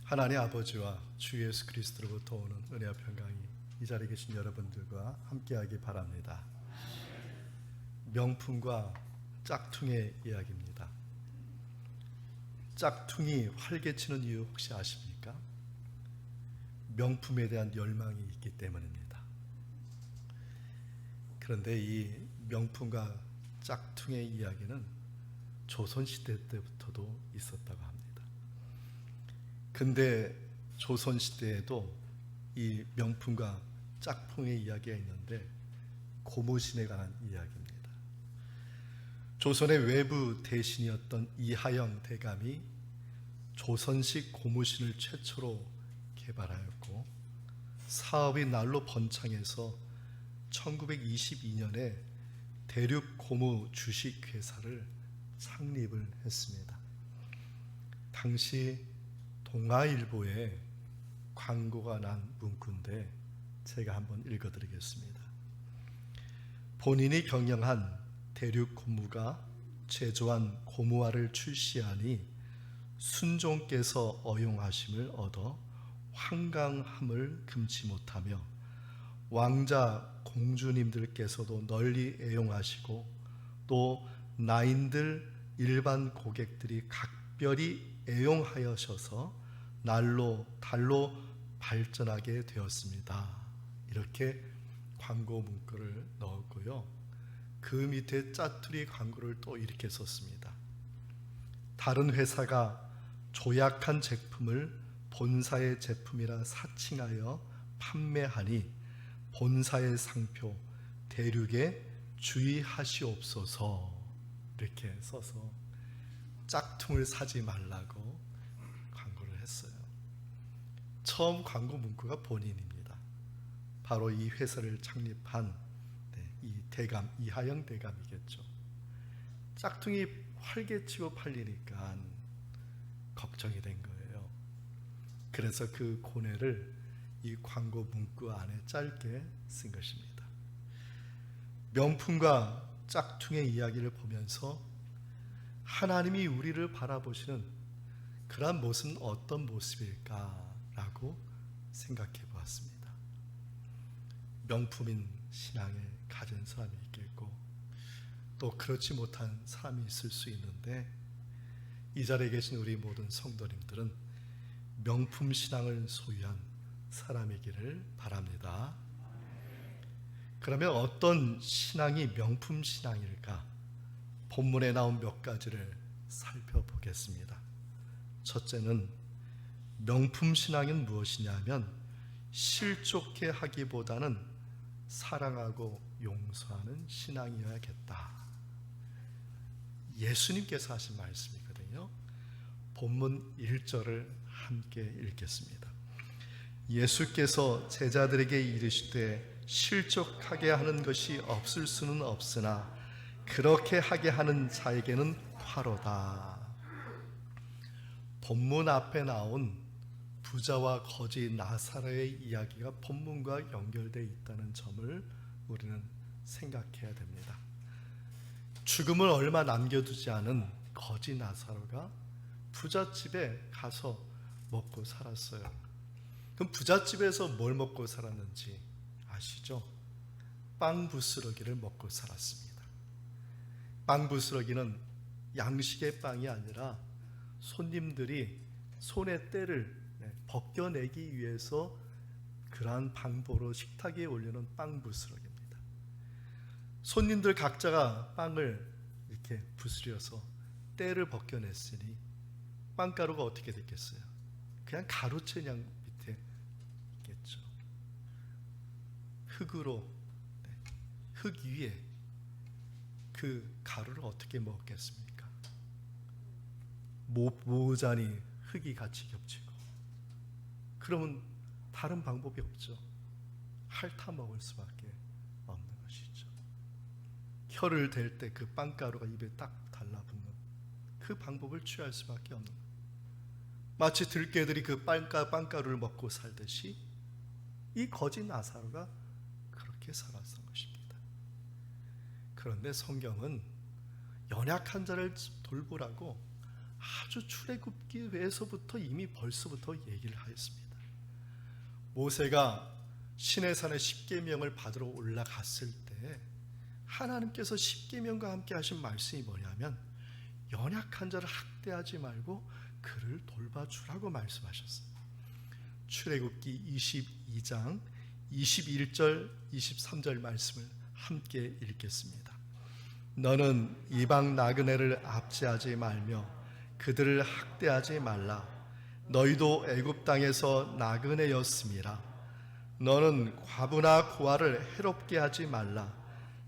하나님 아버지와 주 예수 그리스도로부터 오는 은혜와 평강이 이 자리에 계신 여러분들과 함께하기 바랍니다. 명품과 짝퉁의 이야기입니다. 짝퉁이 활개치는 이유 혹시 아십니까? 명품에 대한 열망이 있기 때문입니다. 그런데 이 명품과 짝퉁의 이야기는 조선시대 때부터도 있었다고 합니다. 근데 조선시대에도 이 명품과 짝퉁의 이야기가 있는데 고무신에 관한 이야기입니다. 조선의 외부 대신이었던 이하영 대감이 조선식 고무신을 최초로 개발하였고 사업이 날로 번창해서 1922년에 대륙고무 주식회사를 창립을 했습니다. 당시 동아일보에 광고가 난 문구인데 제가 한번 읽어드리겠습니다. 본인이 경영한 대륙고무가 제조한 고무화를 출시하니 순종께서 어용하심을 얻어 황강함을 금치 못하며 왕자 공주님들께서도 널리 애용하시고 또 나인들 일반 고객들이 각별히 애용하여셔서 날로 달로 발전하게 되었습니다. 이렇게 광고 문구를 넣었고요. 그 밑에 짜투리 광고를 또 이렇게 썼습니다. 다른 회사가 조약한 제품을 본사의 제품이라 사칭하여 판매하니 본사의 상표 대륙에 주의하시옵소서 이렇게 써서 짝퉁을 사지 말라고 광고를 했어요. 처음 광고 문구가 본인입니다. 바로 이 회사를 창립한 이 대감, 이하영 대감이겠죠. 짝퉁이 활개치고 팔리니까 걱정이 된 거예요. 그래서 그 고뇌를 이 광고 문구 안에 짧게 쓴 것입니다. 명품과 짝퉁의 이야기를 보면서 하나님이 우리를 바라보시는 그러한 모습은 어떤 모습일까라고 생각해 보았습니다. 명품인 신앙을 가진 사람이 있겠고 또 그렇지 못한 사람이 있을 수 있는데 이 자리에 계신 우리 모든 성도님들은 명품 신앙을 소유한 사람이기를 바랍니다. 그러면 어떤 신앙이 명품 신앙일까? 본문에 나온 몇 가지를 살펴보겠습니다. 첫째는 명품 신앙은 무엇이냐면 실족해 하기보다는 사랑하고 용서하는 신앙이어야겠다. 예수님께서 하신 말씀이거든요. 본문 1절을 함께 읽겠습니다. 예수께서 제자들에게 이르시되 실족하게 하는 것이 없을 수는 없으나 그렇게 하게 하는 자에게는 화로다. 본문 앞에 나온 부자와 거지 나사로의 이야기가 본문과 연결되어 있다는 점을 우리는 생각해야 됩니다. 죽음을 얼마 남겨두지 않은 거지 나사로가 부잣집에 가서 먹고 살았어요. 그럼 부잣집에서 뭘 먹고 살았는지 아시죠? 빵 부스러기를 먹고 살았습니다. 빵 부스러기는 양식의 빵이 아니라 손님들이 손의 때를 벗겨내기 위해서 그러한 방법으로 식탁에 올리는 빵 부스러기입니다. 손님들 각자가 빵을 이렇게 부스려서 때를 벗겨냈으니 빵가루가 어떻게 됐겠어요? 그냥 가루채냥 밑에 있겠죠. 흙으로, 흙 위에 그 가루를 어떻게 먹겠습니까? 모자니 흙이 같이 겹치고 그러면 다른 방법이 없죠. 핥아 먹을 수밖에 없는 것이죠. 혀를 댈 때 그 빵가루가 입에 딱 달라붙는 그 방법을 취할 수밖에 없는 거예요. 마치 들깨들이 그 빵가루를 먹고 살듯이 이 거지 나사로가 그렇게 살았던 것입니다. 그런데 성경은 연약한 자를 돌보라고 아주 출애굽기에서부터 이미 벌써부터 얘기를 하였습니다. 모세가 시내산의 십계명을 받으러 올라갔을 때 하나님께서 십계명과 함께 하신 말씀이 뭐냐면 연약한 자를 학대하지 말고 그를 돌봐주라고 말씀하셨어요. 출애굽기 22장 21절 23절 말씀을 함께 읽겠습니다. 너는 이방 나그네를 압제하지 말며 그들을 학대하지 말라. 너희도 애굽 땅에서 나그네였음이라. 너는 과부나 고아를 해롭게 하지 말라.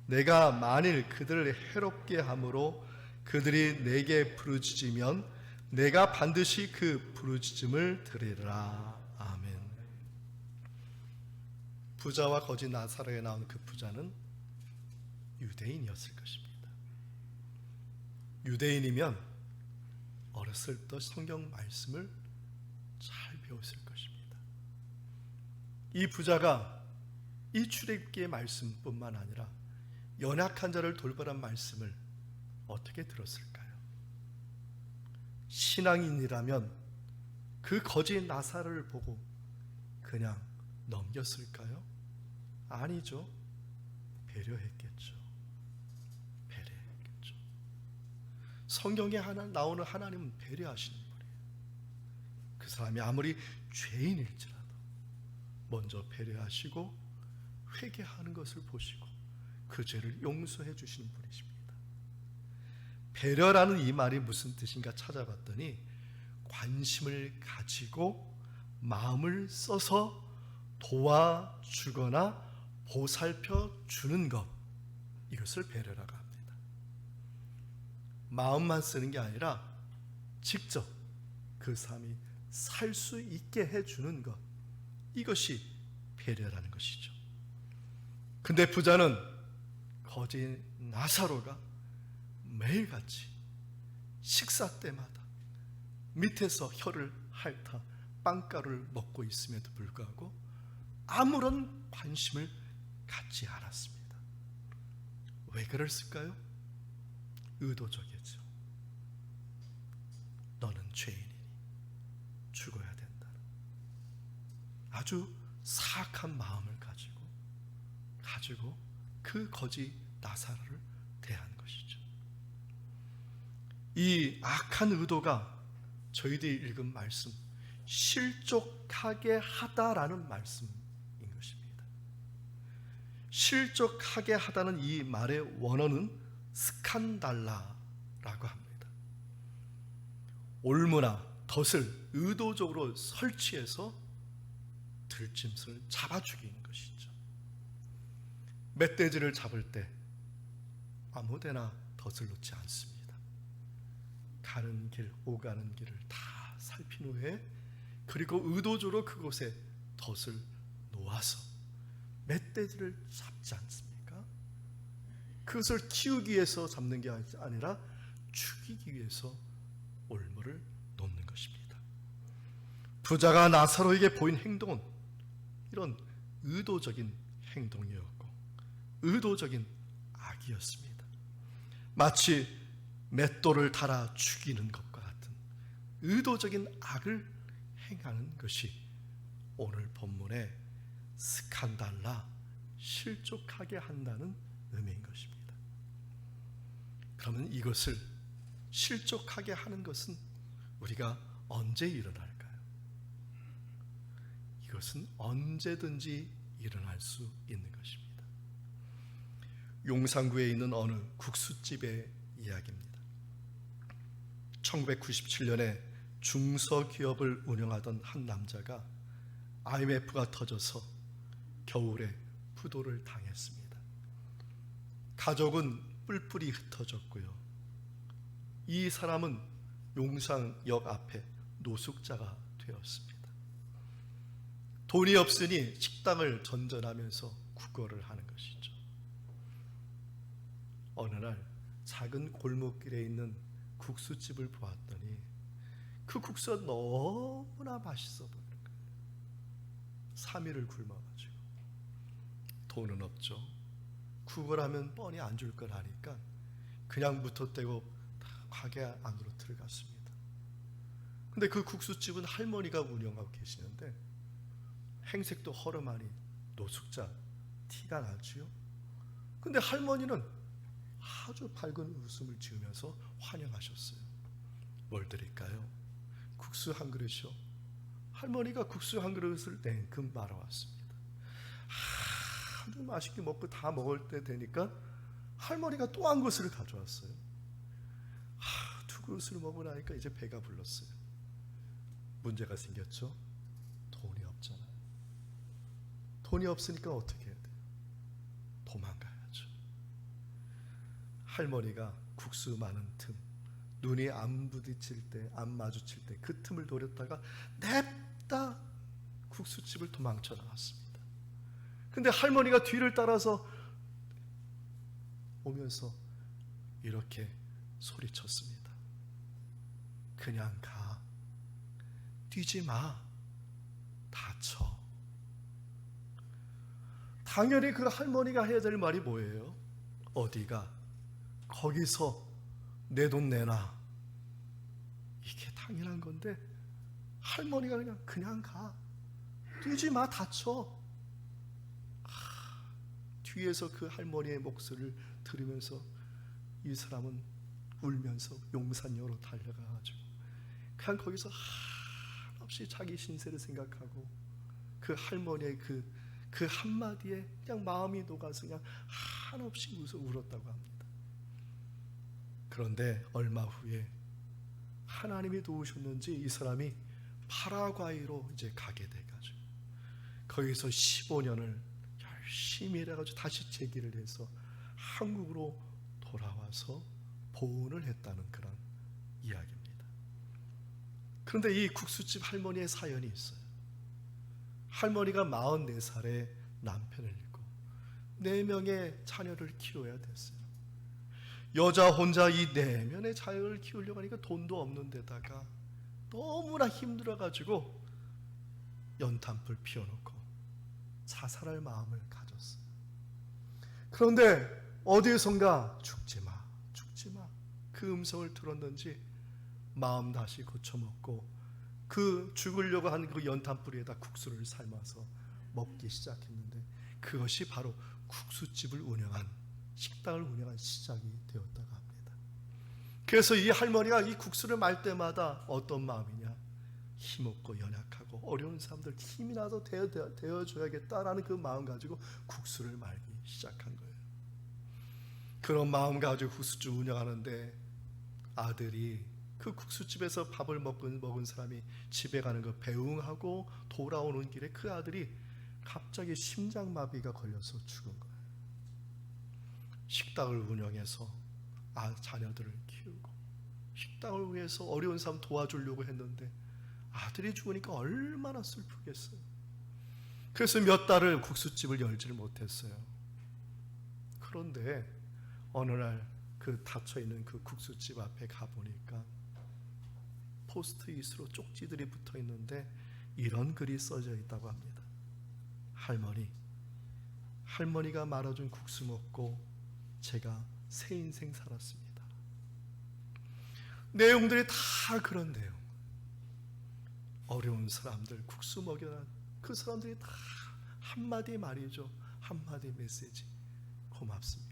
내가 만일 그들을 해롭게 함으로 그들이 내게 부르짖으면 내가 반드시 그 부르짖음을 들으리라. 아멘. 부자와 거지 나사로에 나온 그 부자는 유대인이었을 것입니다. 유대인이면 어렸을 때 성경 말씀을 잘 배웠을 것입니다. 이 부자가 이 출애굽기의 말씀뿐만 아니라 연약한 자를 돌보란 말씀을 어떻게 들었을까요? 신앙인이라면 그 거지 나사로를 보고 그냥 넘겼을까요? 아니죠. 배려했겠죠. 배려했겠죠. 성경에 나오는 하나님은 배려하시는 분이에요. 그 사람이 아무리 죄인일지라도 먼저 배려하시고 회개하는 것을 보시고 그 죄를 용서해 주시는 분이십니다. 배려라는 이 말이 무슨 뜻인가 찾아봤더니 관심을 가지고 마음을 써서 도와주거나 보살펴 주는 것, 이것을 배려라고 합니다. 마음만 쓰는 게 아니라 직접 그 사람이 살 수 있게 해주는 것, 이것이 배려라는 것이죠. 근데 부자는 거지 나사로가 매일같이 식사 때마다 밑에서 혀를 핥아 빵가루를 먹고 있음에도 불구하고 아무런 관심을 갖지 않았습니다. 왜 그랬을까요? 의도적이죠. 너는 죄인이니 죽어야 된다는 아주 사악한 마음을 가지고 그 거지 나사로를 대한 것이죠. 이 악한 의도가 저희들이 읽은 말씀, 실족하게 하다라는 말씀인 것입니다. 실족하게 하다는 이 말의 원어는 스칸달라라고 합니다. 올무나 덫을 의도적으로 설치해서 들짐승을 잡아 죽이는 것이죠. 멧돼지를 잡을 때 아무데나 덫을 놓지 않습니다. 가는 길, 오가는 길을 다 살핀 후에 그리고 의도적으로 그곳에 덫을 놓아서 멧돼지를 잡지 않습니까? 그것을 키우기 위해서 잡는 게 아니라 죽이기 위해서 올무를 놓는 것입니다. 부자가 나사로에게 보인 행동은 이런 의도적인 행동이었고 의도적인 악이었습니다. 마치 맷돌을 달아 죽이는 것과 같은 의도적인 악을 행하는 것이 오늘 본문의 스칸달라, 실족하게 한다는 의미인 것입니다. 그러면 이것을 실족하게 하는 것은 우리가 언제 일어날까요? 이것은 언제든지 일어날 수 있는 것입니다. 용산구에 있는 어느 국수집의 이야기입니다. 1997년에 중소기업을 운영하던 한 남자가 IMF가 터져서 겨울에 부도를 당했습니다. 가족은 뿔뿔이 흩어졌고요. 이 사람은 용산역 앞에 노숙자가 되었습니다. 돈이 없으니 식당을 전전하면서 구걸을 하는 것이죠. 어느 날 작은 골목길에 있는 국수집을 보았더니 그 국수가 너무나 맛있어 보이는 거예요. 3일을 굶어가지고 돈은 없죠. 구걸하면 뻔히 안 줄 걸 아니까 그냥 무턱대고 가게 안으로 들어갔습니다. 근데 그 국수집은 할머니가 운영하고 계시는데 행색도 허름하니 노숙자 티가 나지요. 근데 할머니는 아주 밝은 웃음을 지으면서 환영하셨어요. 뭘 드릴까요? 국수 한 그릇이요. 할머니가 국수 한 그릇을 냉큼 말아왔습니다. 아주 맛있게 먹고 다 먹을 때 되니까 할머니가 또 한 그릇을 가져왔어요. 두 그릇을 먹고 나니까 이제 배가 불렀어요. 문제가 생겼죠. 돈이 없잖아요. 돈이 없으니까 어떻게 해야 돼요? 도망가야죠. 할머니가 국수 많은 틈, 눈이 안 부딪힐 때, 안 마주칠 때 그 틈을 노렸다가 냅다 국수집을 도망쳐 나왔습니다. 근데 할머니가 뒤를 따라서 오면서 이렇게 소리쳤습니다. 그냥 가. 뛰지 마. 다쳐. 당연히 그 할머니가 해야 될 말이 뭐예요? 어디가? 거기서 내 돈 내놔. 이게 당연한 건데 할머니가 그냥 가. 뛰지 마. 다쳐. 뒤에서 그 할머니의 목소리를 들으면서 이 사람은 울면서 용산역으로 달려가가지고 그냥 거기서 한없이 자기 신세를 생각하고 그 할머니의 그 한마디에 그냥 마음이 녹아서 그냥 한없이 울었다고 합니다. 그런데 얼마 후에 하나님이 도우셨는지 이 사람이 파라과이로 이제 가게 돼가지고 거기서 15년을 열심히 일해가지고 다시 재기를 해서 한국으로 돌아와서 보훈을 했다는 그런 이야기입니다. 그런데 이 국수집 할머니의 사연이 있어요. 할머니가 44살에 남편을 잃고 4명의 자녀를 키워야 됐어요. 여자 혼자 이 4명의 자녀를 키우려고 하니까 돈도 없는 데다가 너무나 힘들어가지고 연탄불 피워놓고 자살할 마음을 가졌어요. 그런데 어디에선가 죽지 마, 죽지 마. 그 음성을 들었는지 마음 다시 고쳐먹고 그 죽으려고 한 그 연탄불에다 국수를 삶아서 먹기 시작했는데 그것이 바로 국수집을 운영한 식당을 운영한 시작이 되었다고 합니다. 그래서 이 할머니가 이 국수를 말 때마다 어떤 마음이냐? 힘없고 연약하고 어려운 사람들 힘이라도 되어줘야겠다라는 그 마음 가지고 국수를 말기 시작한 거예요. 그런 마음 가지고 국수집 운영하는데 아들이 그 국수집에서 밥을 먹은 사람이 집에 가는 거 배웅하고 돌아오는 길에 그 아들이 갑자기 심장마비가 걸려서 죽은 거예요. 식당을 운영해서 자녀들을 키우고 식당을 위해서 어려운 사람 도와주려고 했는데 아들이 죽으니까 얼마나 슬프겠어요. 그래서 몇 달을 국수집을 열지를 못했어요. 그런데 어느 날 그 닫혀있는 그 국수집 앞에 가보니까 포스트잇으로 쪽지들이 붙어있는데 이런 글이 써져 있다고 합니다. 할머니가 말아준 국수 먹고 제가 새 인생 살았습니다. 내용들이 다 그런 내용. 어려운 사람들 국수 먹여라. 그 사람들이 다 한마디 말이죠. 한마디 메시지. 고맙습니다.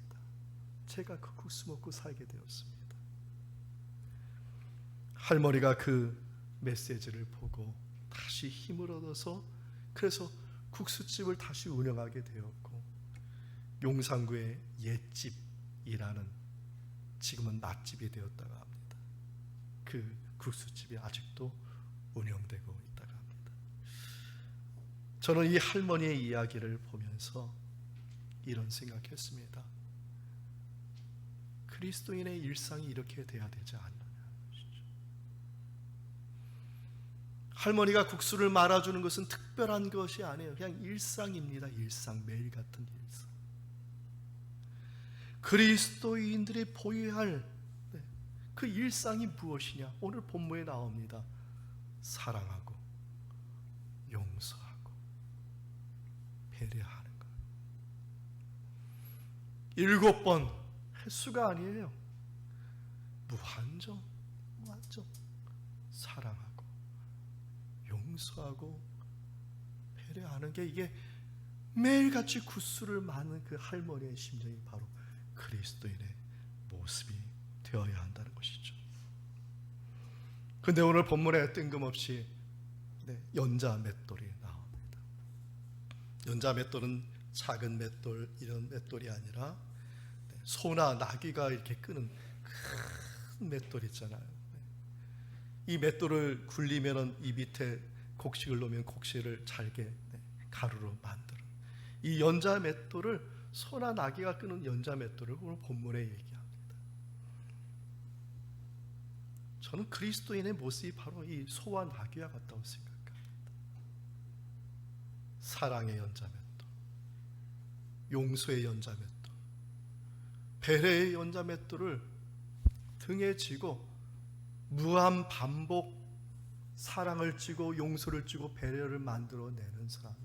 제가 그 국수 먹고 살게 되었습니다. 할머니가 그 메시지를 보고 다시 힘을 얻어서 그래서 국수집을 다시 운영하게 되었고 용산구의 옛집이라는 지금은 맛집이 되었다고 합니다. 그 국수집이 아직도 운영되고 있다고 합니다. 저는 이 할머니의 이야기를 보면서 이런 생각했습니다. 그리스도인의 일상이 이렇게 돼야 되지 않느냐. 할머니가 국수를 말아주는 것은 특별한 것이 아니에요. 그냥 일상입니다. 일상, 매일 같은 일상. 그리스도인들이 보여야 할 그 일상이 무엇이냐? 오늘 본문에 나옵니다. 사랑하고 용서하고 배려하는 것. 7번 횟수가 아니에요. 무한정 사랑하고 용서하고 배려하는 게 이게 매일같이 구슬을 맞는 그 할머니의 심정이 바로 그리스도인의 모습이 되어야 한다는 것이죠. 근데 오늘 본문에 뜬금없이 연자 맷돌이 나옵니다. 연자 맷돌은 작은 맷돌, 이런 맷돌이 아니라 소나 나귀가 이렇게 끄는 큰 맷돌 있잖아요. 이 맷돌을 굴리면 이 밑에 곡식을 놓으면 곡식을 잘게 가루로 만드는 이 연자 맷돌을, 소나 나귀가 끄는 연자 맷돌을 오늘 본문에 얘기합니다. 저는 그리스도인의 모습이 바로 이 소와 나귀와 같다고 생각합니다. 사랑의 연자 맷돌, 용서의 연자 맷돌, 배려의 연자 맷돌을 등에 지고 무한 반복 사랑을 쥐고 용서를 쥐고 배려를 만들어내는 사람이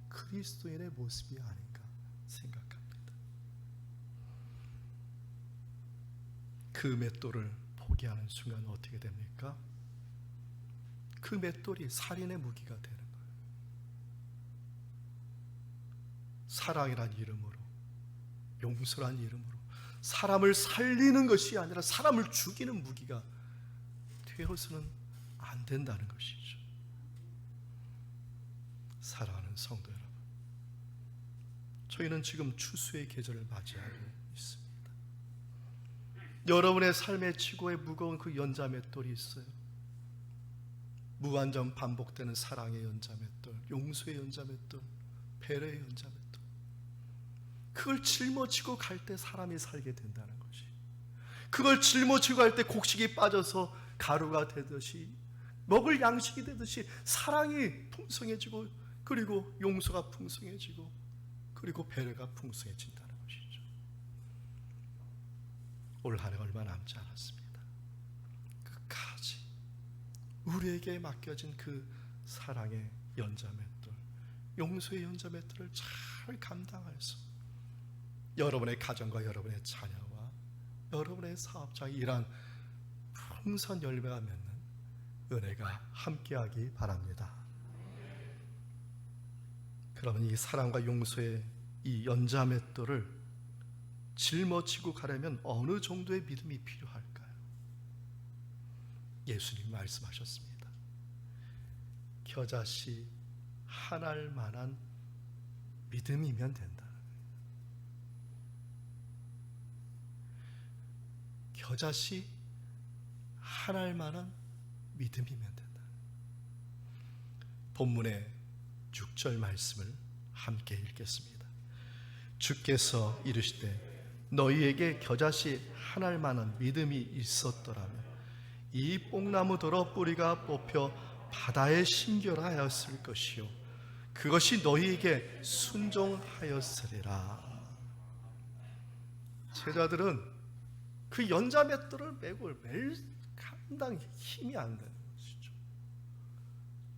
그리스도인의 모습이 아닌가 생각합니다. 그 맷돌을 포기하는 순간 어떻게 됩니까? 그 맷돌이 살인의 무기가 되는 거예요. 사랑이란 이름으로, 용서란 이름으로 사람을 살리는 것이 아니라 사람을 죽이는 무기가 되어서는 안 된다는 것이죠. 사랑하는 성도 여러분, 저희는 지금 추수의 계절을 맞이하고 있습니다. 여러분의 삶의 지고에 무거운 그 연자 맷돌이 있어요. 무한정 반복되는 사랑의 연자 맷돌, 용서의 연자 맷돌, 배려의 연자 맷돌. 그걸 짊어지고 갈 때 사람이 살게 된다는 것이, 그걸 짊어지고 갈 때 곡식이 빠져서 가루가 되듯이, 먹을 양식이 되듯이 사랑이 풍성해지고, 그리고 용서가 풍성해지고, 그리고 배려가 풍성해진다는 것이죠. 올 한 해 얼마 남지 않았습니다. 끝까지 우리에게 맡겨진 그 사랑의 연자 맷돌, 용서의 연자 맷돌을 잘 감당해서 여러분의 가정과 여러분의 자녀와 여러분의 사업장에 이러한 풍선 열매가 맺는 은혜가 함께하기 바랍니다. 그러면 이 사랑과 용서의 이 연자 맷돌을 짊어지고 가려면 어느 정도의 믿음이 필요할까요? 예수님 말씀하셨습니다. 겨자씨 한 알 만한 믿음이면 된다. 겨자씨 한 알 만한 믿음이면 된다. 본문의 6절 말씀을 함께 읽겠습니다. 주께서 이르시되 너희에게 겨자씨 한 알 만한 믿음이 있었더라면 이 뽕나무더러 뿌리가 뽑혀 바다에 심겨라하였을 것이요 그것이 너희에게 순종하였으리라. 제자들은 그 연자 맷돌을 메고 매일 감당 힘이 안 되는 것이죠.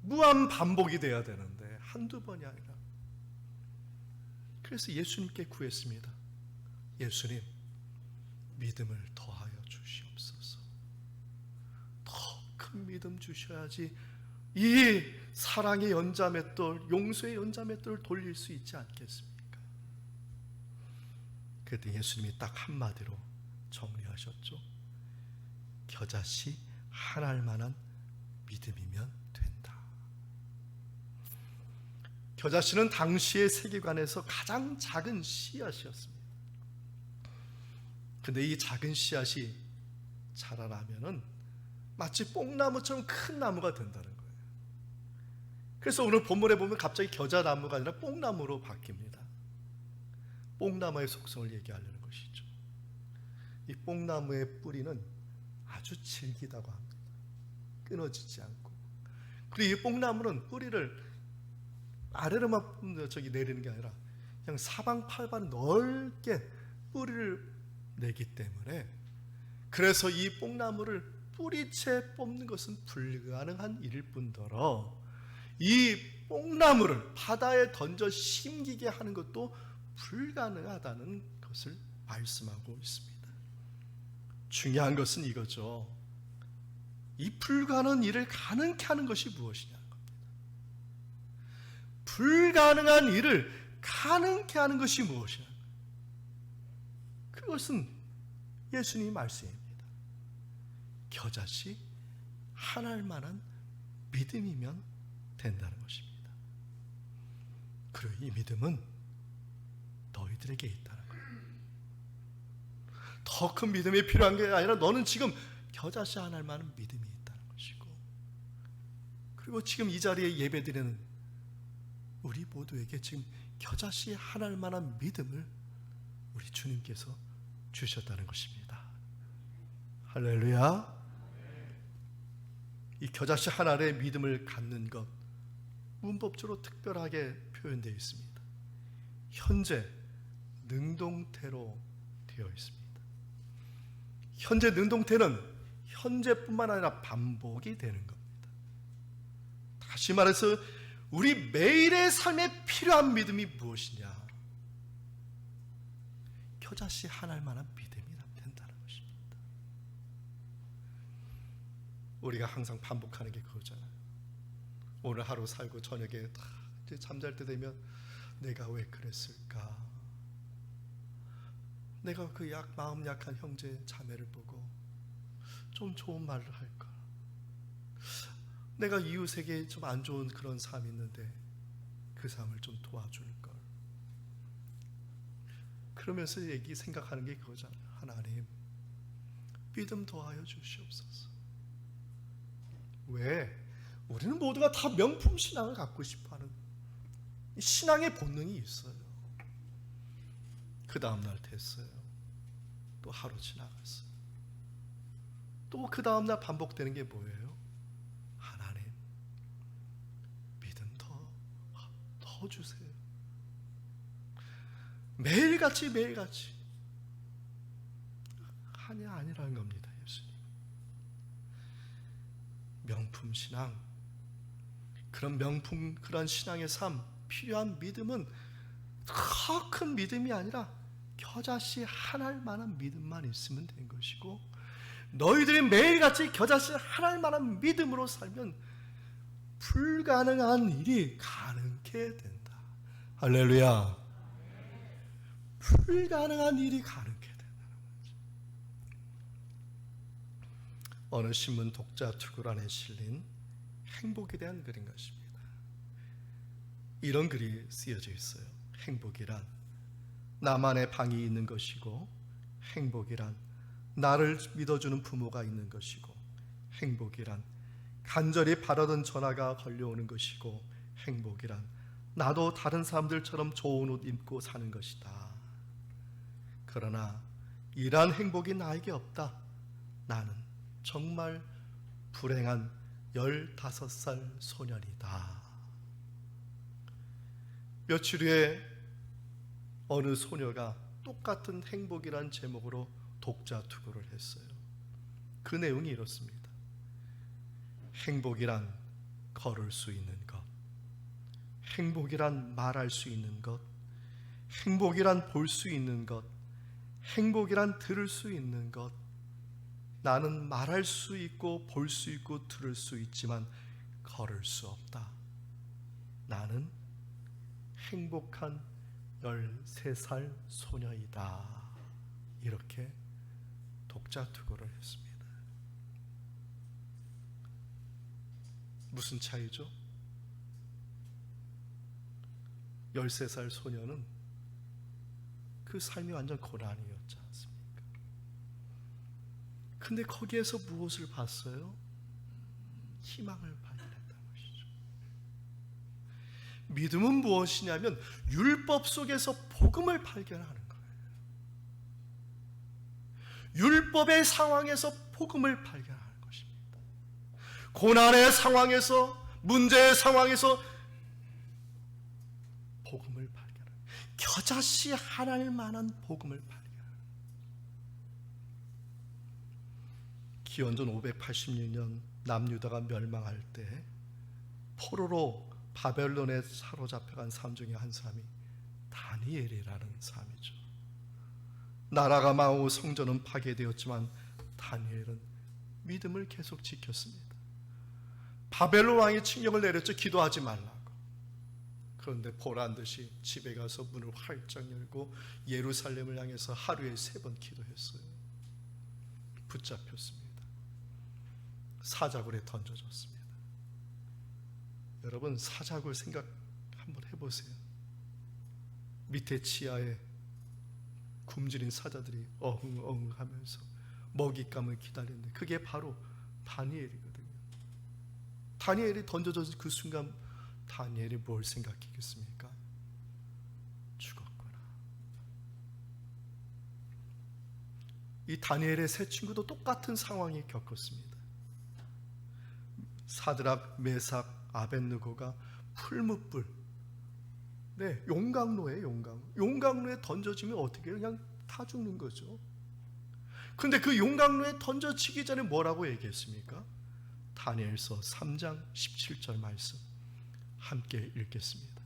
무한 반복이 돼야 되는데 한두 번이 아니라. 그래서 예수님께 구했습니다. 예수님, 믿음을 더하여 주시옵소서. 더 큰 믿음 주셔야지 이 사랑의 연자 맷돌, 용서의 연자 맷돌을 돌릴 수 있지 않겠습니까? 그때 예수님이 딱 한마디로 정리하셨죠. 겨자씨 한 알 만한 믿음이면 된다. 겨자씨는 당시의 세계관에서 가장 작은 씨앗이었습니다. 근데 이 작은 씨앗이 자라나면은 마치 뽕나무처럼 큰 나무가 된다는 거예요. 그래서 오늘 본문에 보면 갑자기 겨자나무가 아니라 뽕나무로 바뀝니다. 뽕나무의 속성을 얘기하려는 것이죠. 이 뽕나무의 뿌리는 아주 질기다고 합니다. 끊어지지 않고. 그리고 이 뽕나무는 뿌리를 아래로만 내리는 게 아니라 그냥 사방팔방 넓게 뿌리를 내기 때문에, 그래서 이 뽕나무를 뿌리채 뽑는 것은 불가능한 일일 뿐더러 이 뽕나무를 바다에 던져 심기게 하는 것도 불가능하다는 것을 말씀하고 있습니다. 중요한 것은 이거죠. 이 불가능한 일을 가능케 하는 것이 무엇이냐는 겁니다. 불가능한 일을 가능케 하는 것이 무엇이냐? 그것은 예수님의 말씀입니다. 겨자씨 하나할 만한 믿음이면 된다는 것입니다. 그리고 이 믿음은 너희들에게 있다는 거예요. 더 큰 믿음이 필요한 게 아니라 너는 지금 겨자씨 하나할 만한 믿음이 있다는 것이고, 그리고 지금 이 자리에 예배드리는 우리 모두에게 지금 겨자씨 하나할 만한 믿음을 우리 주님께서 주셨다는 것입니다. 할렐루야. 이 겨자씨 하나의 믿음을 갖는 것, 문법적으로 특별하게 표현되어 있습니다. 현재 능동태로 되어 있습니다. 현재 능동태는 현재뿐만 아니라 반복이 되는 겁니다. 다시 말해서 우리 매일의 삶에 필요한 믿음이 무엇이냐? 겨자씨 하나할 만한 믿음이라면 된다는 것입니다. 우리가 항상 반복하는 게 그거잖아요. 오늘 하루 살고 저녁에 다 이제 잠잘 때 되면 내가 왜 그랬을까? 내가 그 마음 약한 형제 자매를 보고 좀 좋은 말을 할까? 내가 이웃에게 좀 안 좋은 그런 삶이 있는데 그 삶을 좀 도와줄 걸. 그러면서 생각하는 게 그거잖아요. 하나님, 믿음 더하여 주시옵소서. 왜? 우리는 모두가 다 명품 신앙을 갖고 싶어하는 신앙의 본능이 있어요. 그 다음날 됐어요. 또 하루 지나갔어요. 또 그 다음날 반복되는 게 뭐예요? 하나님, 믿음 더 주세요. 매일같이 아니라는 겁니다. 예수님. 명품 신앙, 그런 신앙의 삶, 필요한 믿음은 더 큰 믿음이 아니라 겨자씨 하나할 만한 믿음만 있으면 된 것이고, 너희들이 매일같이 겨자씨 하나할 만한 믿음으로 살면 불가능한 일이 가능케 된다. 할렐루야. 불가능한 일이 가능케 된다는 거죠. 어느 신문 독자 투구란에 실린 행복에 대한 글인 것입니다. 이런 글이 쓰여져 있어요. 행복이란 나만의 방이 있는 것이고, 행복이란 나를 믿어주는 부모가 있는 것이고, 행복이란 간절히 바라던 전화가 걸려오는 것이고, 행복이란 나도 다른 사람들처럼 좋은 옷 입고 사는 것이다. 그러나 이러한 행복이 나에게 없다. 나는 정말 불행한 15살 소년이다. 며칠 후에 어느 소녀가 똑같은 행복이란 제목으로 독자 투고를 했어요. 그 내용이 이렇습니다. 행복이란 걸을 수 있는 것, 행복이란 말할 수 있는 것, 행복이란 볼 수 있는 것, 행복이란 들을 수 있는 것. 나는 말할 수 있고 볼 수 있고 들을 수 있지만 걸을 수 없다. 나는 행복한 13살 소녀이다. 이렇게 독자 투고를 했습니다. 무슨 차이죠? 13살 소녀는 그 삶이 완전 고난이었지 않습니까? 근데 거기에서 무엇을 봤어요? 희망을 발견했다는 것이죠. 믿음은 무엇이냐면 율법 속에서 복음을 발견하는 거예요. 율법의 상황에서 복음을 발견하는 것입니다. 고난의 상황에서, 문제의 상황에서 복음을 발견하는, 겨자씨 하나일 만한 복음을 발견하는. 기원전 586년 남유다가 멸망할 때 포로로 바벨론에 사로잡혀간 사람 중에 한 사람이 다니엘이라는 사람이죠. 나라가 망하고 성전은 파괴되었지만 다니엘은 믿음을 계속 지켰습니다. 바벨론 왕이 칙령을 내렸죠. 기도하지 말라고. 그런데 보란듯이 집에 가서 문을 활짝 열고 예루살렘을 향해서 하루에 3번 기도했어요. 붙잡혔습니다. 사자굴에 던져졌습니다. 여러분, 사자굴 생각 한번 해보세요. 밑에 치아에 굶주린 사자들이 어흥어흥 하면서 먹잇감을 기다리는데 그게 바로 다니엘이거든요. 다니엘이 던져져서 그 순간 다니엘이 뭘 생각했겠습니까? 죽었구나. 이 다니엘의 세 친구도 똑같은 상황이 겪었습니다. 사드락, 메삭, 아벳느고가 풀무불, 용광로에 용광로에 던져지면 어떻게 해요? 그냥 타 죽는 거죠. 근데 그 용광로에 던져지기 전에 뭐라고 얘기했습니까? 다니엘서 3장 17절 말씀 함께 읽겠습니다.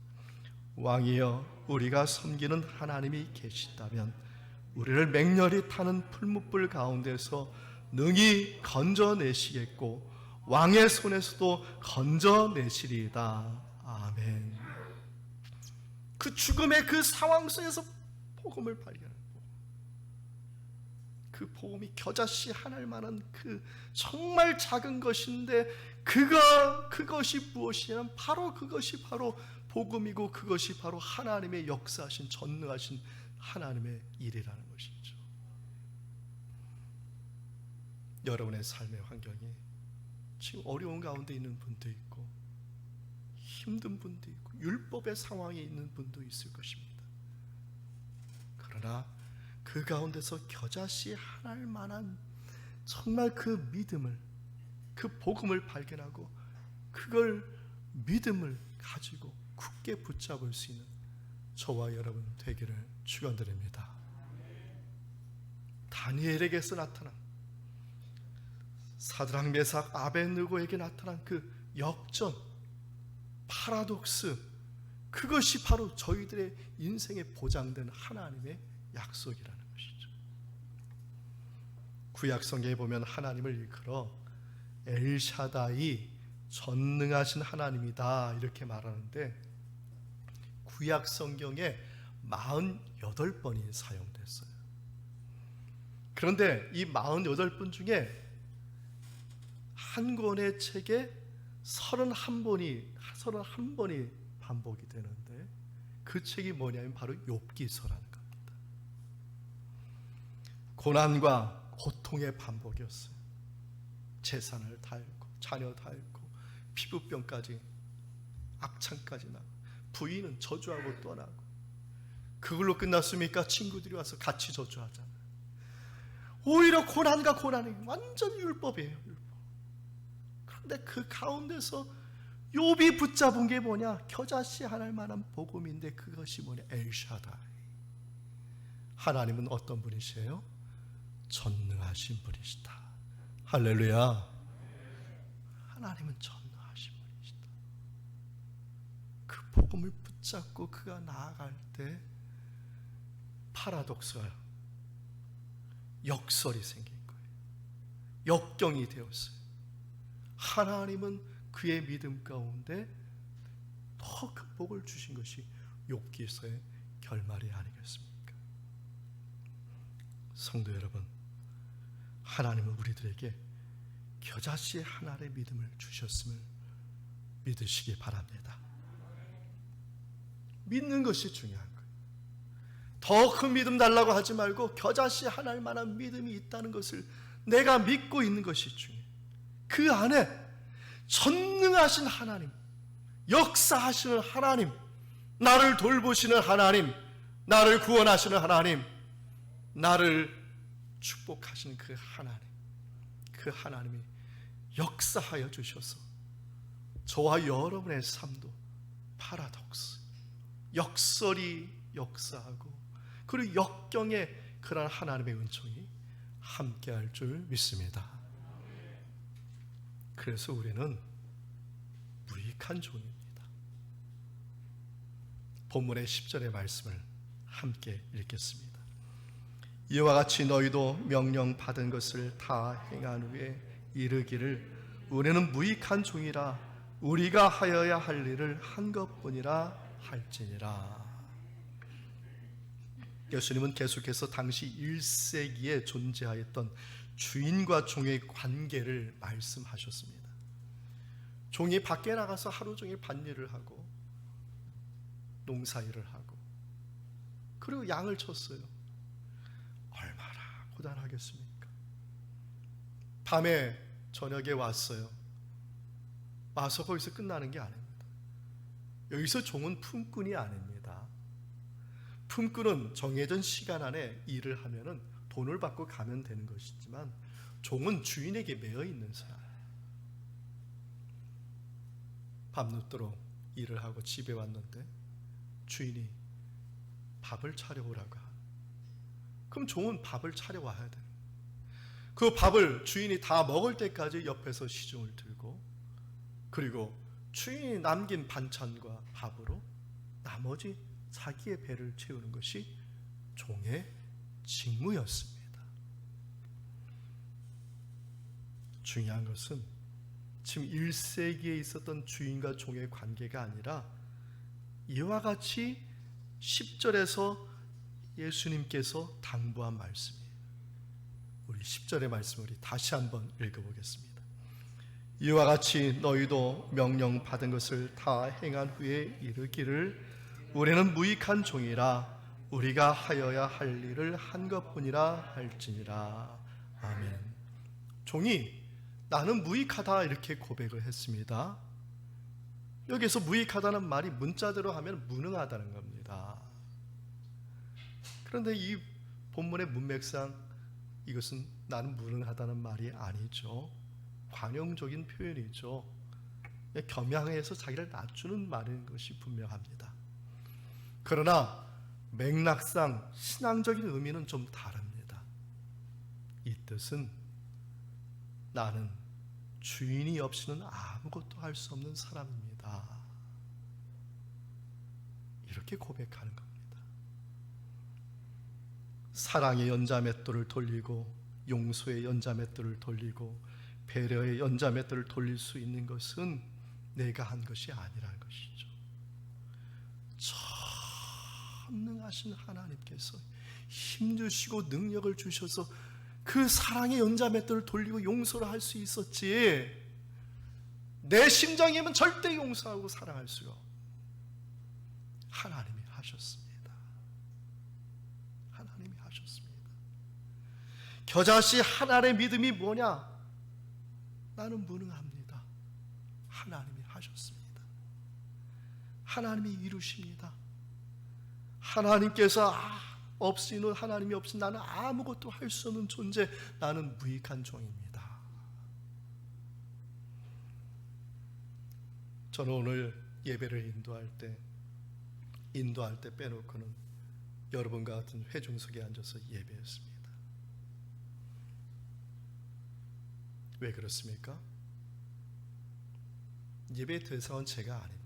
왕이여, 우리가 섬기는 하나님이 계시다면 우리를 맹렬히 타는 풀무불 가운데서 능히 건져내시겠고 왕의 손에서도 건져내시리이다. 아멘. 그 죽음의 그 상황 속에서 복음을 발견하고 그 복음이 겨자씨 하나일 만한 그 정말 작은 것인데 그것이 무엇이냐면 바로 그것이 바로 복음이고 그것이 바로 하나님의 역사하신 전능하신 하나님의 일이라는 것이죠. 여러분의 삶의 환경이 지금 어려운 가운데 있는 분도 있고 힘든 분도 있고 율법의 상황에 있는 분도 있을 것입니다. 그러나 그 가운데서 겨자씨 하나일 만한 정말 그 믿음을, 그 복음을 발견하고 그걸 믿음을 가지고 굳게 붙잡을 수 있는 저와 여러분 되기를 축원드립니다. 다니엘에게서 나타난 사드락, 메삭, 아벳느고에게 나타난 그 역전, 파라독스, 그것이 바로 저희들의 인생에 보장된 하나님의 약속이라는 것이죠. 구약 성경에 보면 하나님을 일컬어 엘샤다이, 전능하신 하나님이다 이렇게 말하는데 구약 성경에 48번이 사용됐어요. 그런데 이 48번 중에 한 권의 책에 31번이 반복이 되는데 그 책이 뭐냐면 바로 욥기서라는 겁니다. 고난과 고통의 반복이었어요. 재산을 다 잃고 자녀 다 잃고 피부병까지 악창까지 나고 부인은 저주하고 떠나고 그걸로 끝났습니까? 친구들이 와서 같이 저주하잖아요. 오히려 고난과 고난이 완전 율법이에요. 율법. 그런데 그 가운데서 욥이 붙잡은 게 뭐냐? 겨자씨 하나일 만한 복음인데 그것이 뭐냐? 엘샤다이. 하나님은 어떤 분이세요? 전능하신 분이시다. 할렐루야. 하나님은 전능하신 분이시다. 그 복음을 붙잡고 그가 나아갈 때 파라독스가 역설이 생긴 거예요. 역경이 되었어요. 하나님은 그의 믿음 가운데 더 큰 복을 주신 것이 욥기서의 결말이 아니겠습니까? 성도 여러분, 하나님은 우리들에게 겨자씨 하나의 믿음을 주셨음을 믿으시기 바랍니다. 믿는 것이 중요한 거예요. 더 큰 믿음 달라고 하지 말고 겨자씨 하나일 만한 믿음이 있다는 것을 내가 믿고 있는 것이 중요해요. 그 안에 전능하신 하나님, 역사하시는 하나님, 나를 돌보시는 하나님, 나를 구원하시는 하나님, 나를 축복하시는 그 하나님이 역사하여 주셔서 저와 여러분의 삶도 파라독스, 역설이 역사하고 그리고 역경의 그런 하나님의 은총이 함께할 줄 믿습니다. 그래서 우리는 무익한 종입니다. 본문의 10절의 말씀을 함께 읽겠습니다. 이와 같이 너희도 명령 받은 것을 다 행한 후에 이르기를 우리는 무익한 종이라 우리가 하여야 할 일을 한 것뿐이라 할지니라. 예수님은 계속해서 당시 1세기에 존재하였던 주인과 종의 관계를 말씀하셨습니다. 종이 밖에 나가서 하루 종일 밭일을 하고 농사일을 하고 그리고 양을 쳤어요. 얼마나 고단하겠습니까? 밤에 저녁에 왔어요. 와서 거기서 끝나는 게 아닙니다. 여기서 종은 품꾼이 아닙니다. 품꾼은 정해진 시간 안에 일을 하면은 돈을 받고 가면 되는 것이지만 종은 주인에게 매여 있는 사람. 밤늦도록 일을 하고 집에 왔는데 주인이 밥을 차려오라고 하고, 그럼 종은 밥을 차려와야 돼요. 그 밥을 주인이 다 먹을 때까지 옆에서 시중을 들고, 그리고 주인이 남긴 반찬과 밥으로 나머지 자기의 배를 채우는 것이 종의 직무였습니다. 중요한 것은 지금 1세기에 있었던 주인과 종의 관계가 아니라 이와 같이 10절에서 예수님께서 당부한 말씀이에요. 우리 10절의 말씀을 우리 다시 한번 읽어보겠습니다. 이와 같이 너희도 명령 받은 것을 다 행한 후에 이르기를 우리는 무익한 종이라 우리가 하여야 할 일을 한 것뿐이라 할지니라. 아멘. 종이 나는 무익하다 이렇게 고백을 했습니다. 여기서 무익하다는 말이 문자대로 하면 무능하다는 겁니다. 그런데 이 본문의 문맥상 이것은 나는 무능하다는 말이 아니죠. 관용적인 표현이죠. 겸양해서 자기를 낮추는 말인 것이 분명합니다. 그러나 맥락상 신앙적인 의미는 좀 다릅니다. 이 뜻은 나는 주인이 없이는 아무것도 할 수 없는 사람입니다. 이렇게 고백하는 겁니다. 사랑의 연자맷돌을 돌리고 용서의 연자맷돌을 돌리고 배려의 연자맷돌을 돌릴 수 있는 것은 내가 한 것이 아니라는 것이죠. 전능하신 하나님께서 힘주시고 능력을 주셔서 그 사랑의 연자맷돌을 돌리고 용서를 할 수 있었지, 내 심정이면 절대 용서하고 사랑할 수가 없어요. 하나님이 하셨습니다. 하나님이 하셨습니다. 겨자씨 하나님의 믿음이 뭐냐? 나는 무능합니다. 하나님이 하셨습니다. 하나님이 이루십니다. 하나님께서 없이는, 하나님이 없이 나는 아무것도 할 수 없는 존재, 나는 무익한 종입니다. 저는 오늘 예배를 인도할 때 빼놓고는 여러분과 같은 회중석에 앉아서 예배했습니다. 왜 그렇습니까? 예배의 대상은 제가 아닙니다.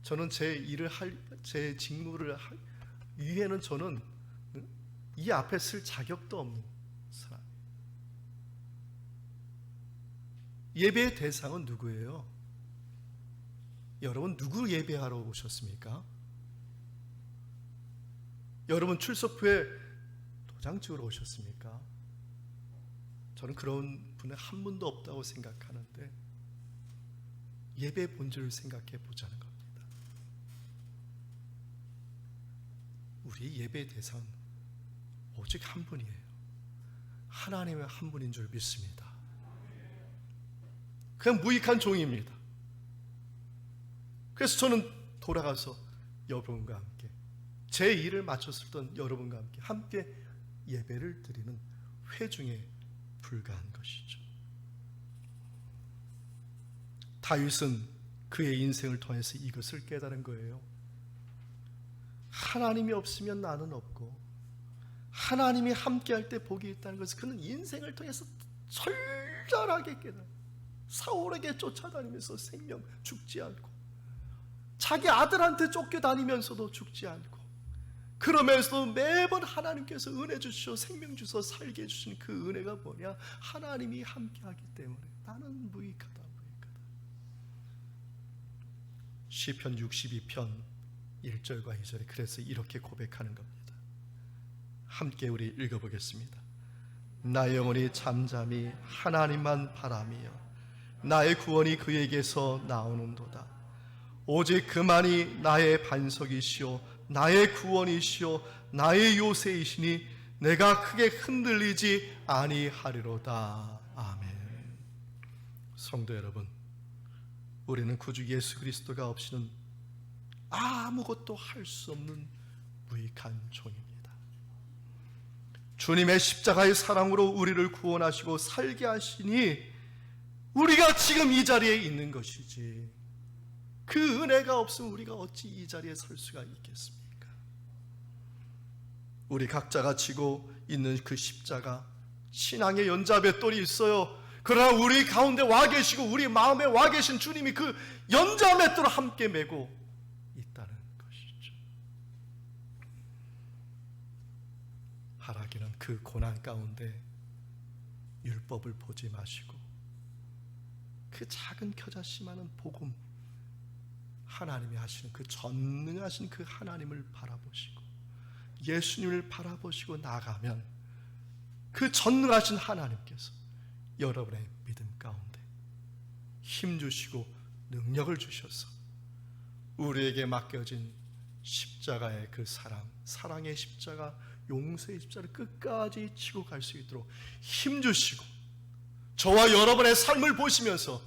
저는 제 직무를 위에는 저는 이 앞에 쓸 자격도 없는 사람. 예배의 대상은 누구예요? 여러분, 누구 예배하러 오셨습니까? 여러분 출석 후에 도장 찍으러 오셨습니까? 저는 그런 분은 한 분도 없다고 생각하는데 예배의 본질을 생각해 보자는 겁니다. 우리 예배의 대상은 오직 한 분이에요. 하나님의 한 분인 줄 믿습니다. 그냥 무익한 종입니다. 그래서 저는 돌아가서 여러분과 함께 제 일을 마쳤을 여러분과 함께 예배를 드리는 회중에 불과한 것이죠. 다윗은 그의 인생을 통해서 이것을 깨달은 거예요. 하나님이 없으면 나는 없고 하나님이 함께할 때 복이 있다는 것을 그는 인생을 통해서 철저하게 깨달아요. 사울에게 쫓아다니면서 생명 죽지 않고, 자기 아들한테 쫓겨다니면서도 죽지 않고, 그러면서도 매번 하나님께서 은혜 주시어 생명 주셔 살게 해주신 그 은혜가 뭐냐? 하나님이 함께하기 때문에 나는 무익하다. 시편 62편 1절과 2절에 그래서 이렇게 고백하는 겁니다. 함께 우리 읽어보겠습니다. 나의 영혼이 잠잠히 하나님만 바라며 나의 구원이 그에게서 나오는도다. 오직 그만이 나의 반석이시오 나의 구원이시오 나의 요새이시니 내가 크게 흔들리지 아니하리로다. 아멘. 성도 여러분, 우리는 구주 예수 그리스도가 없이는 아무것도 할 수 없는 무익한 종입니다. 주님의 십자가의 사랑으로 우리를 구원하시고 살게 하시니 우리가 지금 이 자리에 있는 것이지, 그 은혜가 없으면 우리가 어찌 이 자리에 설 수가 있겠습니까? 우리 각자가 지고 있는 그 십자가, 신앙의 연자맷돌이 있어요. 그러나 우리 가운데 와 계시고 우리 마음에 와 계신 주님이 그 연자맷돌을 함께 메고 있다는 것이죠. 바라기는 그 고난 가운데 율법을 보지 마시고 그 작은 겨자씨만한 복음, 하나님이 하시는 그 전능하신 그 하나님을 바라보시고 예수님을 바라보시고 나가면 그 전능하신 하나님께서 여러분의 믿음 가운데 힘주시고 능력을 주셔서 우리에게 맡겨진 십자가의 그 사랑의 십자가, 용서의 십자가를 끝까지 지고 갈 수 있도록 힘주시고 저와 여러분의 삶을 보시면서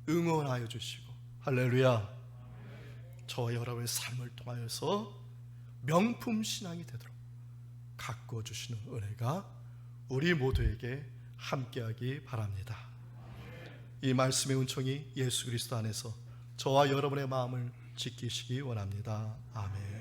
응원하여 주시고, 할렐루야, 저와 여러분의 삶을 통하여서 명품 신앙이 되도록 가꾸어 주시는 은혜가 우리 모두에게 함께하기 바랍니다. 이 말씀의 은총이 예수 그리스도 안에서 저와 여러분의 마음을 지키시기 원합니다. 아멘.